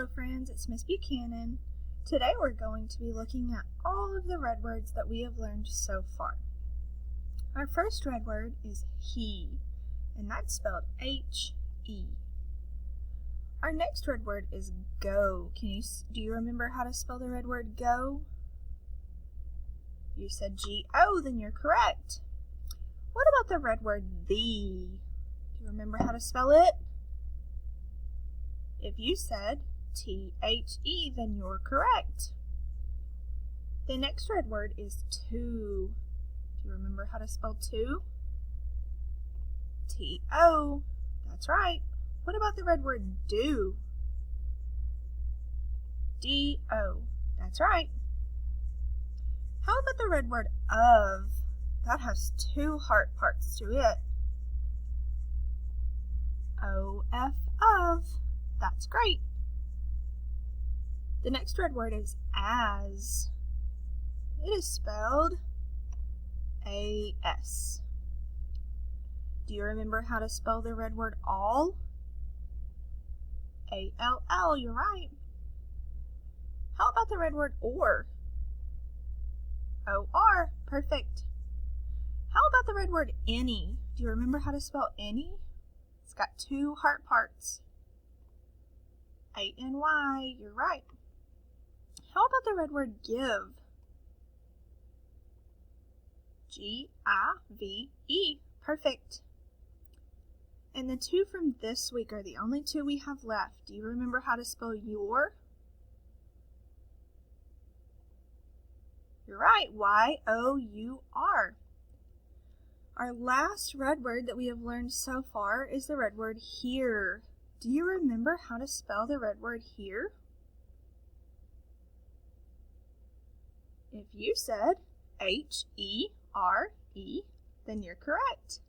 Hello friends, it's Miss Buchanan. Today we're going to be looking at all of the red words that we have learned so far. Our first red word is he, and that's spelled H-E. Our next red word is go. Do you remember how to spell the red word go? You said G-O, then you're correct. What about the red word thee? Do you remember how to spell it? If you said T-H-E, then you're correct. The next red word is to. Do you remember how to spell to? T-O. That's right. What about the red word do? D-O. That's right. How about the red word of? That has two heart parts to it. O-F of. That's great. The next red word is as. It is spelled A-S. Do you remember how to spell the red word all? A-L-L, you're right. How about the red word or? O-R, perfect. How about the red word any? Do you remember how to spell any? It's got two heart parts. A-N-Y, you're right. How about the red word give? G-I-V-E, perfect. And the two from this week are the only two we have left. Do you remember how to spell your? You're right, Y-O-U-R. Our last red word that we have learned so far is the red word here. Do you remember how to spell the red word here? If you said H-E-R-E, then you're correct.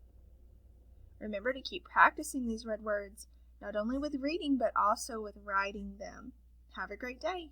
Remember to keep practicing these red words, not only with reading, but also with writing them. Have a great day.